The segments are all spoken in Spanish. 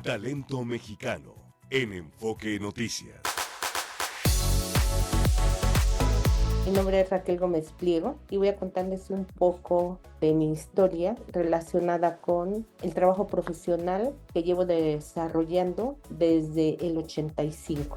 Talento mexicano en Enfoque Noticias. Mi nombre es Raquel Gómez Pliego y voy a contarles un poco de mi historia relacionada con el trabajo profesional que llevo desarrollando desde el 85.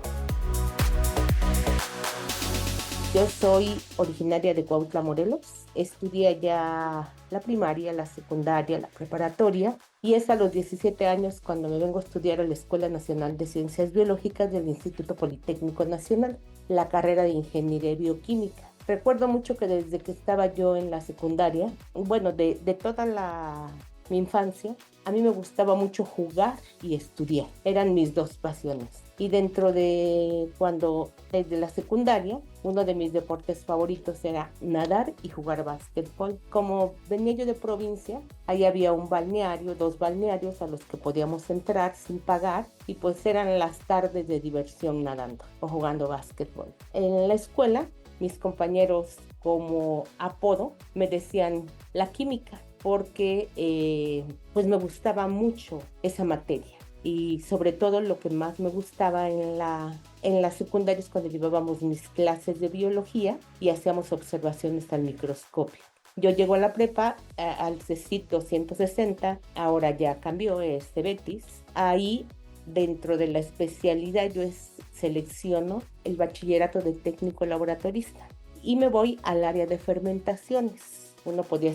Yo soy originaria de Cuautla, Morelos. Estudié allá la primaria, la secundaria, la preparatoria, y es a los 17 años cuando me vengo a estudiar a la Escuela Nacional de Ciencias Biológicas del Instituto Politécnico Nacional, la carrera de Ingeniería Bioquímica. Recuerdo mucho que desde que estaba yo en la secundaria, de toda mi infancia, a mí me gustaba mucho jugar y estudiar. Eran mis dos pasiones. Y desde la secundaria, uno de mis deportes favoritos era nadar y jugar básquetbol. Como venía yo de provincia, ahí había un balneario, 2 balnearios a los que podíamos entrar sin pagar, y pues eran las tardes de diversión nadando o jugando básquetbol. En la escuela, mis compañeros como apodo me decían la química, porque pues me gustaba mucho esa materia. Y sobre todo lo que más me gustaba en la secundaria es cuando llevábamos mis clases de biología y hacíamos observaciones al microscopio. Yo llego a la prepa, al CECIT 260, ahora ya cambió, es CEBETIS. Ahí, dentro de la especialidad, yo selecciono el bachillerato de técnico laboratorista y me voy al área de fermentaciones. Uno podía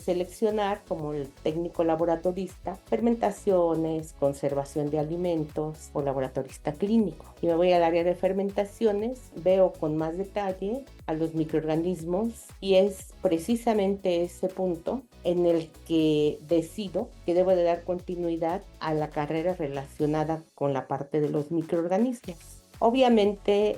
seleccionar como el técnico laboratorista, fermentaciones, conservación de alimentos o laboratorista clínico. Y me voy al área de fermentaciones, veo con más detalle a los microorganismos y es precisamente ese punto en el que decido que debo de dar continuidad a la carrera relacionada con la parte de los microorganismos. Obviamente,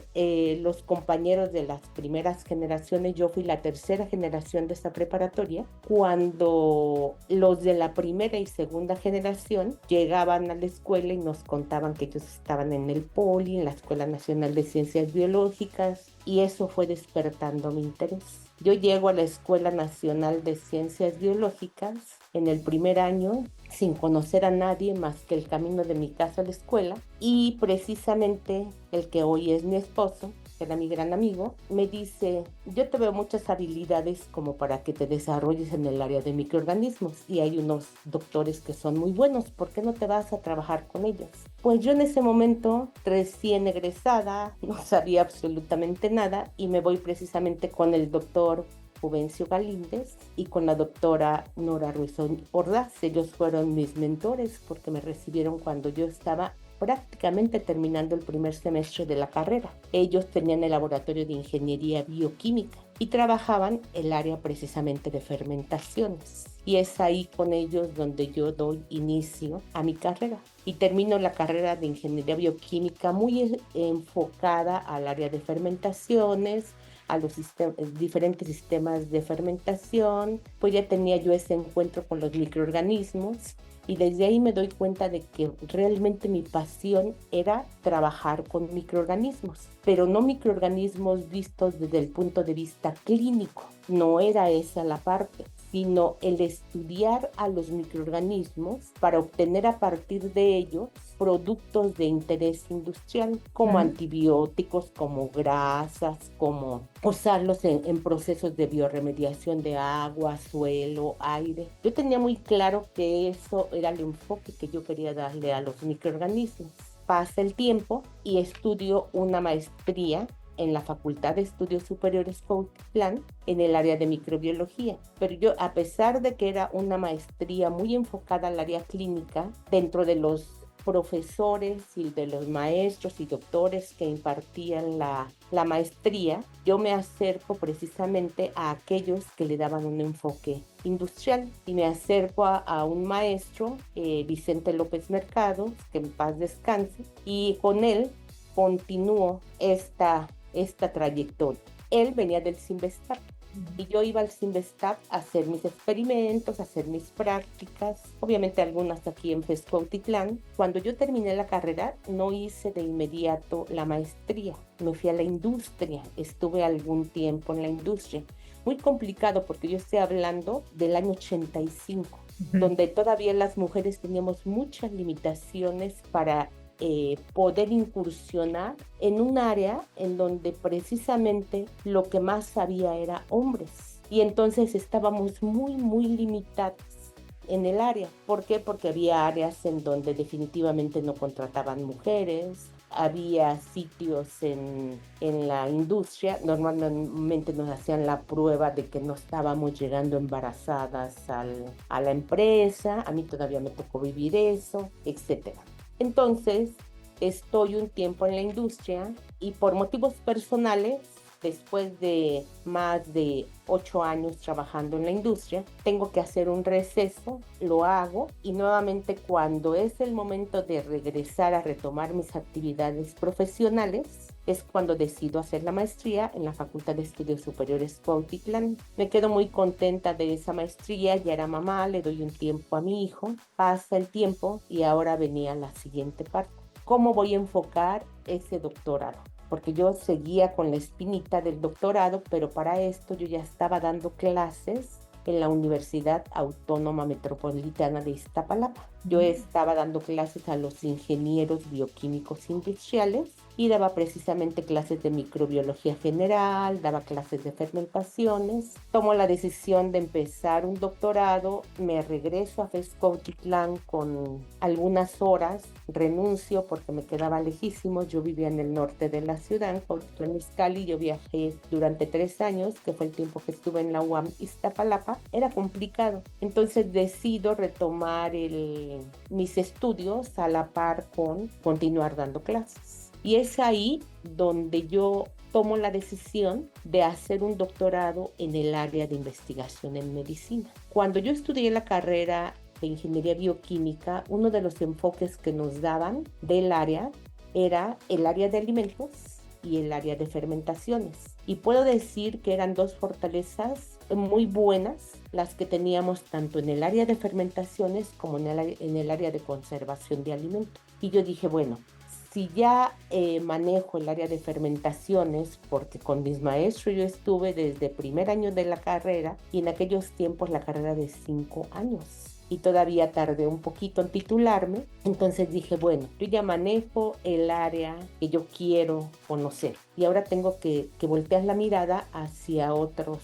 los compañeros de las primeras generaciones, yo fui la tercera generación de esta preparatoria, cuando los de la primera y segunda generación llegaban a la escuela y nos contaban que ellos estaban en el Poli, en la Escuela Nacional de Ciencias Biológicas, y eso fue despertando mi interés. Yo llego a la Escuela Nacional de Ciencias Biológicas en el primer año sin conocer a nadie más que el camino de mi casa a la escuela, y precisamente el que hoy es mi esposo, que era mi gran amigo, me dice: yo te veo muchas habilidades como para que te desarrolles en el área de microorganismos y hay unos doctores que son muy buenos, ¿por qué no te vas a trabajar con ellos? Pues yo en ese momento, recién egresada, no sabía absolutamente nada y me voy precisamente con el doctor Juvencio Galíndez y con la doctora Nora Ruiz Ordaz. Ellos fueron mis mentores porque me recibieron cuando yo estaba prácticamente terminando el primer semestre de la carrera. Ellos tenían el laboratorio de ingeniería bioquímica y trabajaban el área precisamente de fermentaciones. Y es ahí con ellos donde yo doy inicio a mi carrera. Y termino la carrera de ingeniería bioquímica muy enfocada al área de fermentaciones, a los diferentes sistemas de fermentación. Pues ya tenía yo ese encuentro con los microorganismos y desde ahí me doy cuenta de que realmente mi pasión era trabajar con microorganismos, pero no microorganismos vistos desde el punto de vista clínico. No era esa la parte, sino el estudiar a los microorganismos para obtener a partir de ellos productos de interés industrial, como antibióticos, como grasas, como usarlos en procesos de bioremediación de agua, suelo, aire. Yo tenía muy claro que eso era el enfoque que yo quería darle a los microorganismos. Pasa el tiempo y estudio una maestría en la Facultad de Estudios Superiores Cuautitlán en el área de microbiología. Pero yo, a pesar de que era una maestría muy enfocada al área clínica, dentro de los profesores y de los maestros y doctores que impartían la maestría, yo me acerco precisamente a aquellos que le daban un enfoque industrial y me acerco a un maestro, Vicente López Mercado, que en paz descanse, y con él continúo esta trayectoria. Él venía del CINVESTAP y yo iba al CINVESTAP a hacer mis experimentos, a hacer mis prácticas, obviamente algunas aquí en FES Cuautitlán. Cuando yo terminé la carrera, no hice de inmediato la maestría, me fui a la industria, estuve algún tiempo en la industria. Muy complicado porque yo estoy hablando del año 85. Ujú. donde todavía las mujeres teníamos muchas limitaciones para poder incursionar en un área en donde precisamente lo que más había era hombres. Y entonces estábamos muy, muy limitados en el área. ¿Por qué? Porque había áreas en donde definitivamente no contrataban mujeres, había sitios en la industria, normalmente nos hacían la prueba de que no estábamos llegando embarazadas a la empresa, a mí todavía me tocó vivir eso, etcétera. Entonces, estoy un tiempo en la industria y por motivos personales, después de más de 8 años trabajando en la industria, tengo que hacer un receso, lo hago y nuevamente cuando es el momento de regresar a retomar mis actividades profesionales, es cuando decido hacer la maestría en la Facultad de Estudios Superiores Cuautitlán. Me quedo muy contenta de esa maestría, ya era mamá, le doy un tiempo a mi hijo, pasa el tiempo y ahora venía la siguiente parte. ¿Cómo voy a enfocar ese doctorado? Porque yo seguía con la espinita del doctorado, pero para esto yo ya estaba dando clases en la Universidad Autónoma Metropolitana de Iztapalapa. Yo estaba dando clases a los ingenieros bioquímicos industriales y daba precisamente clases de microbiología general, daba clases de fermentaciones. Tomo la decisión de empezar un doctorado, me regreso a Cuautitlán con algunas horas, renuncio porque me quedaba lejísimo, yo vivía en el norte de la ciudad, en Cuautitlán Izcalli, yo viajé durante 3 años, que fue el tiempo que estuve en la UAM Iztapalapa, era complicado. Entonces decido retomar mis estudios a la par con continuar dando clases. Y es ahí donde yo tomo la decisión de hacer un doctorado en el área de investigación en medicina. Cuando yo estudié la carrera de ingeniería bioquímica, uno de los enfoques que nos daban del área era el área de alimentos y el área de fermentaciones. Y puedo decir que eran dos fortalezas muy buenas las que teníamos tanto en el área de fermentaciones como en el área de conservación de alimentos. Y yo dije, bueno, si ya manejo el área de fermentaciones, porque con mis maestros yo estuve desde primer año de la carrera y en aquellos tiempos la carrera de 5 años y todavía tardé un poquito en titularme, entonces dije, bueno, yo ya manejo el área que yo quiero conocer y ahora tengo que voltear la mirada hacia otros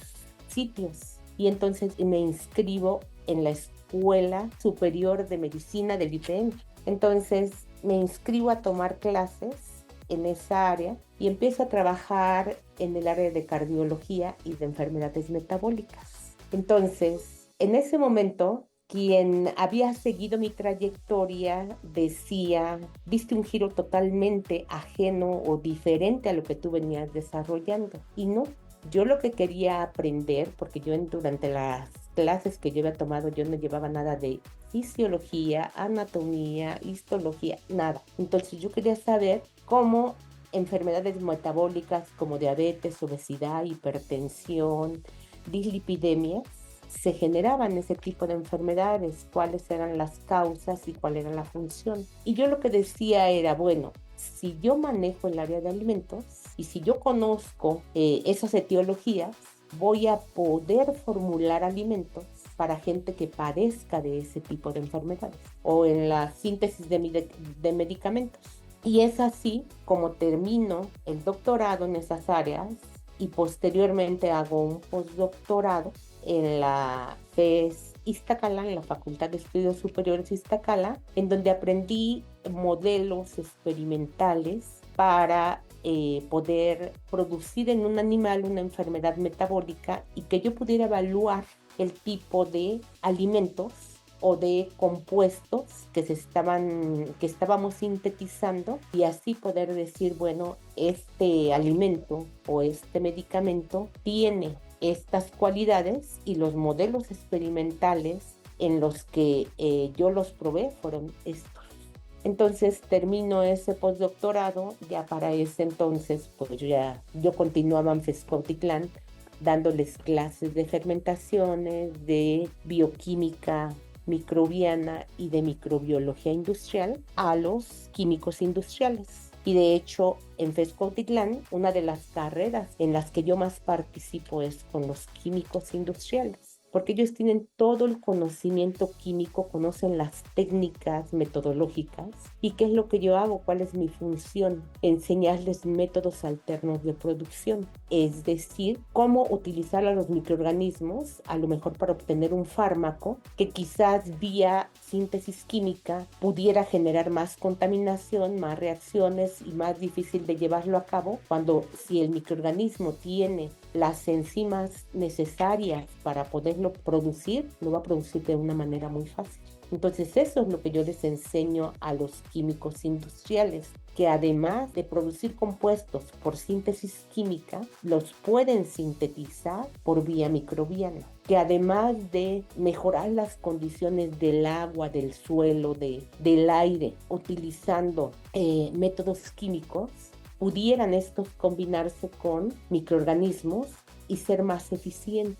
sitios y entonces me inscribo en la Escuela Superior de Medicina del IPN. Entonces me inscribo a tomar clases en esa área y empiezo a trabajar en el área de cardiología y de enfermedades metabólicas. Entonces, en ese momento, quien había seguido mi trayectoria decía, viste un giro totalmente ajeno o diferente a lo que tú venías desarrollando. Y no, yo lo que quería aprender, porque durante las clases que yo había tomado, yo no llevaba nada de fisiología, anatomía, histología, nada. Entonces yo quería saber cómo enfermedades metabólicas como diabetes, obesidad, hipertensión, dislipidemias, se generaban ese tipo de enfermedades, cuáles eran las causas y cuál era la función. Y yo lo que decía era, bueno, si yo manejo el área de alimentos y si yo conozco esas etiologías, voy a poder formular alimentos para gente que padezca de ese tipo de enfermedades o en la síntesis de medicamentos. Y es así como termino el doctorado en esas áreas y posteriormente hago un postdoctorado en la FES Iztacala, en la Facultad de Estudios Superiores Iztacala, en donde aprendí modelos experimentales para poder producir en un animal una enfermedad metabólica y que yo pudiera evaluar el tipo de alimentos o de compuestos que estábamos sintetizando y así poder decir, bueno, este alimento o este medicamento tiene estas cualidades y los modelos experimentales en los que yo los probé fueron estos. Entonces termino ese postdoctorado, ya para ese entonces, pues yo continuaba en Cuautitlán dándoles clases de fermentaciones, de bioquímica microbiana y de microbiología industrial a los químicos industriales. Y de hecho, en Cuautitlán, una de las carreras en las que yo más participo es con los químicos industriales. porque ellos tienen todo el conocimiento químico, conocen las técnicas metodológicas. ¿Y qué es lo que yo hago? ¿Cuál es mi función? Enseñarles métodos alternos de producción, es decir, cómo utilizar a los microorganismos, a lo mejor para obtener un fármaco que quizás vía síntesis química pudiera generar más contaminación, más reacciones y más difícil de llevarlo a cabo, cuando si el microorganismo tiene las enzimas necesarias para poderlo producir, lo va a producir de una manera muy fácil. Entonces eso es lo que yo les enseño a los químicos industriales, que además de producir compuestos por síntesis química, los pueden sintetizar por vía microbiana, que además de mejorar las condiciones del agua, del suelo, del aire, utilizando métodos químicos, pudieran estos combinarse con microorganismos y ser más eficientes.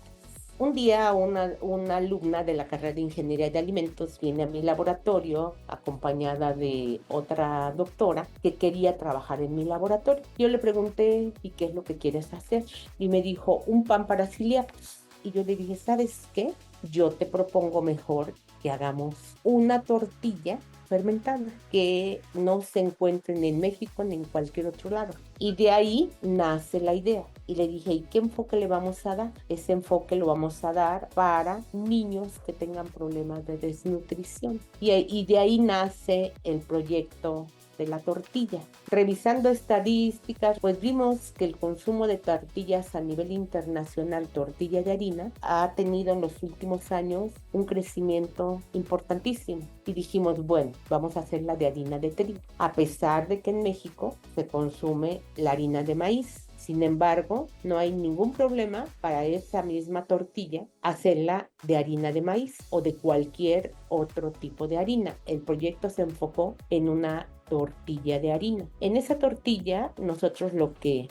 Un día una alumna de la carrera de Ingeniería de Alimentos viene a mi laboratorio acompañada de otra doctora que quería trabajar en mi laboratorio. Yo le pregunté, ¿y qué es lo que quieres hacer? Y me dijo, un pan para celíacos. Y yo le dije, ¿sabes qué? Yo te propongo mejor que hagamos una tortilla fermentada que no se encuentren en México ni en cualquier otro lado. Y de ahí nace la idea. Y le dije, ¿y qué enfoque le vamos a dar? Ese enfoque lo vamos a dar para niños que tengan problemas de desnutrición. Y de ahí nace el proyecto de la tortilla. Revisando estadísticas, pues vimos que el consumo de tortillas a nivel internacional, tortilla de harina, ha tenido en los últimos años un crecimiento importantísimo. Y dijimos, bueno, vamos a hacerla de harina de trigo, a pesar de que en México se consume la harina de maíz. Sin embargo, no hay ningún problema para esa misma tortilla hacerla de harina de maíz o de cualquier otro tipo de harina. El proyecto se enfocó en una tortilla de harina. En esa tortilla, nosotros lo que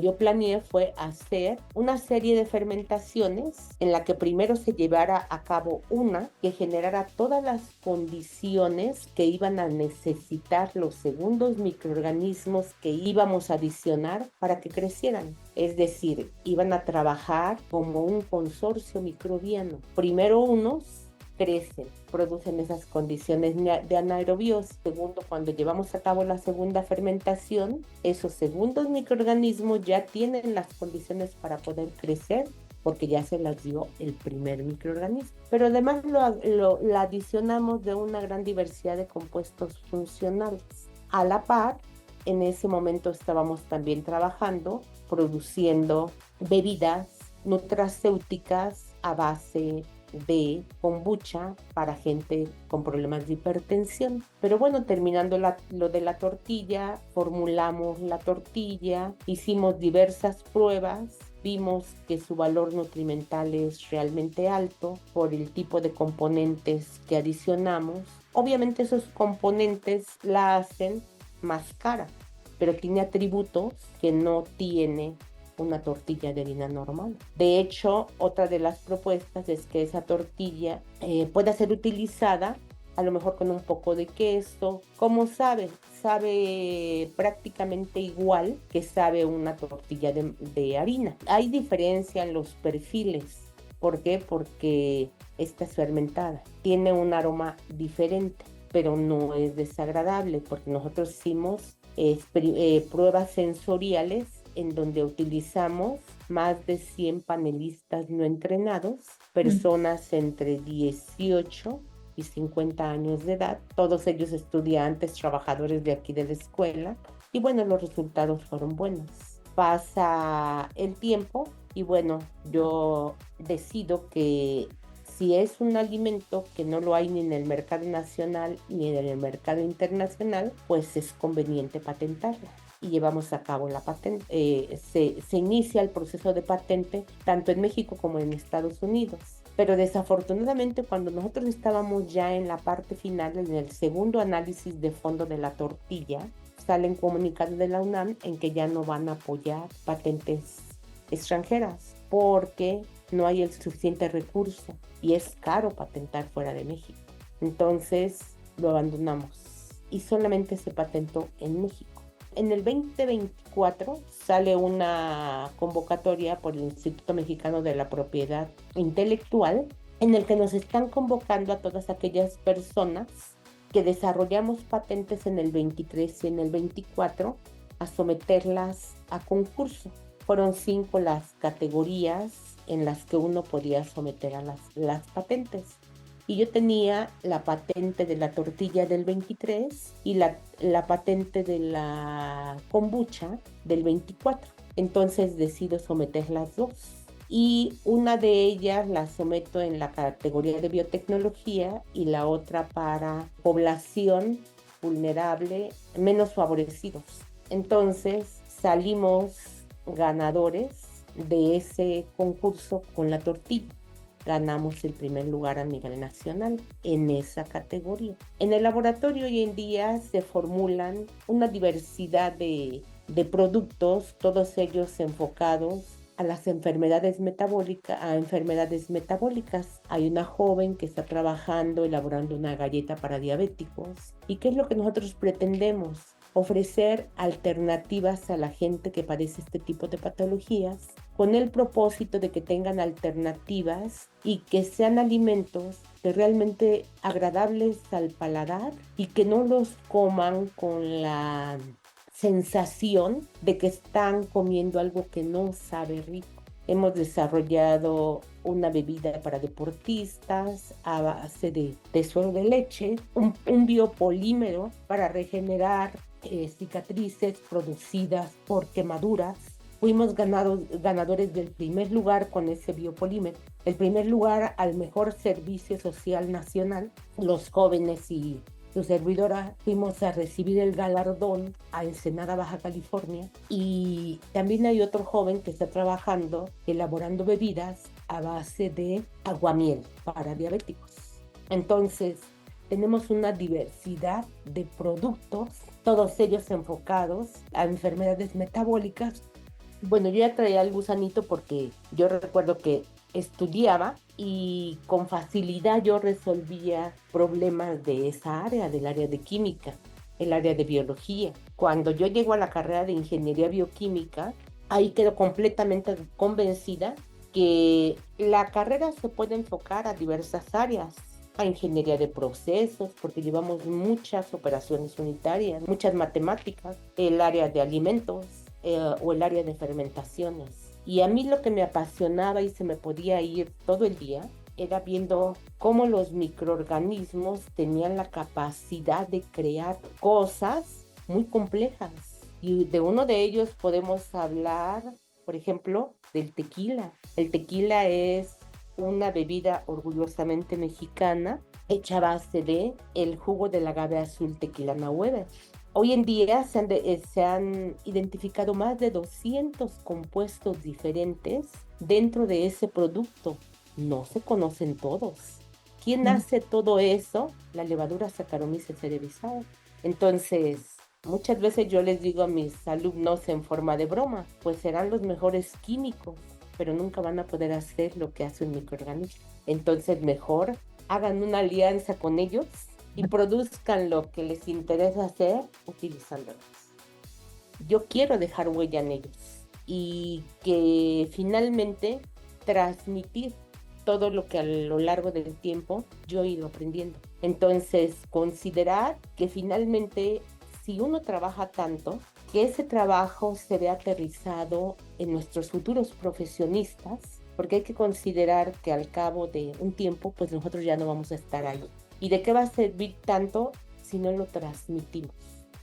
yo planeé fue hacer una serie de fermentaciones en la que primero se llevara a cabo una que generara todas las condiciones que iban a necesitar los segundos microorganismos que íbamos a adicionar para que crecieran. Es decir, iban a trabajar como un consorcio microbiano. Primero unos crecen, producen esas condiciones de anaerobios. Segundo, cuando llevamos a cabo la segunda fermentación, esos segundos microorganismos ya tienen las condiciones para poder crecer porque ya se las dio el primer microorganismo. Pero además lo adicionamos de una gran diversidad de compuestos funcionales. A la par, en ese momento estábamos también trabajando, produciendo bebidas nutracéuticas a base de kombucha para gente con problemas de hipertensión. Pero bueno, terminando lo de la tortilla, formulamos la tortilla, hicimos diversas pruebas, vimos que su valor nutrimental es realmente alto por el tipo de componentes que adicionamos. Obviamente esos componentes la hacen más cara, pero tiene atributos que no tiene una tortilla de harina normal. De hecho, otra de las propuestas es que esa tortilla pueda ser utilizada a lo mejor con un poco de queso. ¿Cómo sabe? Sabe prácticamente igual que sabe una tortilla de harina. Hay diferencia en los perfiles. ¿Por qué? Porque esta es fermentada. Tiene un aroma diferente, pero no es desagradable porque nosotros hicimos pruebas sensoriales en donde utilizamos más de 100 panelistas no entrenados, personas entre 18 y 50 años de edad, todos ellos estudiantes, trabajadores de aquí de la escuela, y bueno, los resultados fueron buenos. Pasa el tiempo y bueno, yo decido que si es un alimento que no lo hay ni en el mercado nacional ni en el mercado internacional, pues es conveniente patentarlo. Y llevamos a cabo la patente. Se inicia el proceso de patente tanto en México como en Estados Unidos. Pero desafortunadamente cuando nosotros estábamos ya en la parte final, en el segundo análisis de fondo de la tortilla, salen comunicados de la UNAM en que ya no van a apoyar patentes extranjeras porque no hay el suficiente recurso y es caro patentar fuera de México. Entonces lo abandonamos y solamente se patentó en México. En el 2024 sale una convocatoria por el Instituto Mexicano de la Propiedad Intelectual en el que nos están convocando a todas aquellas personas que desarrollamos patentes en el 23 y en el 24 a someterlas a concurso. Fueron 5 las categorías en las que uno podía someter a las patentes. Y yo tenía la patente de la tortilla del 23 y la patente de la kombucha del 24. Entonces decido someter las dos. Y una de ellas la someto en la categoría de biotecnología y la otra para población vulnerable, menos favorecidos. Entonces salimos ganadores de ese concurso con la tortilla. Ganamos el primer lugar a nivel nacional en esa categoría. En el laboratorio hoy en día se formulan una diversidad de productos, todos ellos enfocados a las enfermedades metabólicas. Hay una joven que está trabajando, elaborando una galleta para diabéticos. ¿Y qué es lo que nosotros pretendemos? Ofrecer alternativas a la gente que padece este tipo de patologías con el propósito de que tengan alternativas y que sean alimentos que realmente agradables al paladar y que no los coman con la sensación de que están comiendo algo que no sabe rico. Hemos desarrollado una bebida para deportistas a base de suero de leche, un biopolímero para regenerar cicatrices producidas por quemaduras. Fuimos ganadores del primer lugar con ese biopolímero, el primer lugar al mejor servicio social nacional. Los jóvenes y su servidora fuimos a recibir el galardón a Ensenada, Baja California, y también hay otro joven que está trabajando elaborando bebidas a base de aguamiel para diabéticos. Entonces, tenemos una diversidad de productos, todos ellos enfocados a enfermedades metabólicas. Bueno, yo ya traía el gusanito porque yo recuerdo que estudiaba y con facilidad yo resolvía problemas de esa área, del área de química, el área de biología. Cuando yo llego a la carrera de ingeniería bioquímica, ahí quedo completamente convencida que la carrera se puede enfocar a diversas áreas, a ingeniería de procesos, porque llevamos muchas operaciones unitarias, muchas matemáticas, el área de alimentos o el área de fermentaciones. Y a mí lo que me apasionaba y se me podía ir todo el día era viendo cómo los microorganismos tenían la capacidad de crear cosas muy complejas. Y de uno de ellos podemos hablar, por ejemplo, del tequila. El tequila es una bebida orgullosamente mexicana hecha a base de el jugo del agave azul Tequilana Weber. Hoy en día se han identificado más de 200 compuestos diferentes dentro de ese producto. No se conocen todos. ¿Quién hace todo eso? La levadura Saccharomyces cerevisiae. Entonces, muchas veces yo les digo a mis alumnos en forma de broma, pues serán los mejores químicos, pero nunca van a poder hacer lo que hace un microorganismo. Entonces, mejor hagan una alianza con ellos y produzcan lo que les interesa hacer utilizándolos. Yo quiero dejar huella en ellos y que finalmente transmitir todo lo que a lo largo del tiempo yo he ido aprendiendo. Entonces, considerar que finalmente si uno trabaja tanto, que ese trabajo se vea aterrizado en nuestros futuros profesionistas, porque hay que considerar que al cabo de un tiempo, pues nosotros ya no vamos a estar ahí. ¿Y de qué va a servir tanto si no lo transmitimos?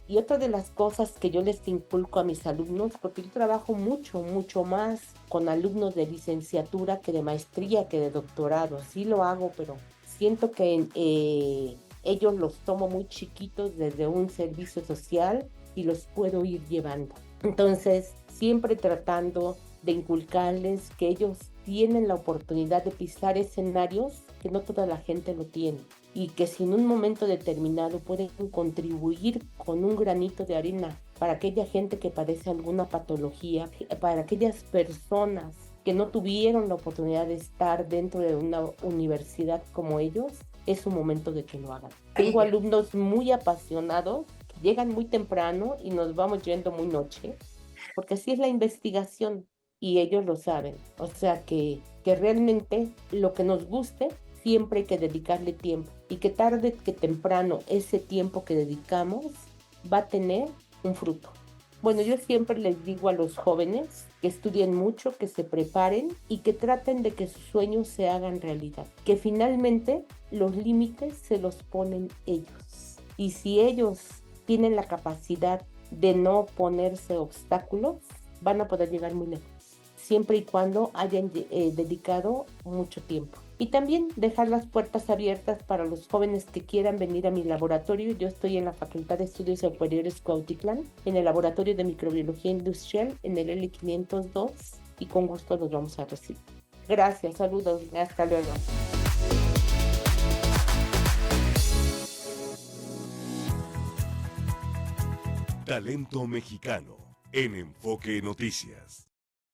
Y otra de las cosas que yo les inculco a mis alumnos, porque yo trabajo mucho más con alumnos de licenciatura que de maestría, que de doctorado. Sí lo hago, pero siento que ellos los tomo muy chiquitos desde un servicio social y los puedo ir llevando. Entonces, siempre tratando de inculcarles que ellos tienen la oportunidad de pisar escenarios que no toda la gente lo tiene y que si en un momento determinado pueden contribuir con un granito de arena para aquella gente que padece alguna patología, para aquellas personas que no tuvieron la oportunidad de estar dentro de una universidad como ellos, es un momento de que lo hagan. Tengo alumnos muy apasionados llegan muy temprano y nos vamos yendo muy noche, porque así es la investigación y ellos lo saben. O sea que realmente lo que nos guste, siempre hay que dedicarle tiempo y que tarde que temprano ese tiempo que dedicamos va a tener un fruto. Bueno, yo siempre les digo a los jóvenes que estudien mucho, que se preparen y que traten de que sus sueños se hagan realidad, que finalmente los límites se los ponen ellos. Y si ellos tienen la capacidad de no ponerse obstáculos, van a poder llegar muy lejos, siempre y cuando hayan dedicado mucho tiempo. Y también dejar las puertas abiertas para los jóvenes que quieran venir a mi laboratorio. Yo estoy en la Facultad de Estudios Superiores Cuautitlán, en el Laboratorio de Microbiología Industrial, en el L502, y con gusto los vamos a recibir. Gracias, saludos, hasta luego. Talento mexicano en Enfoque Noticias.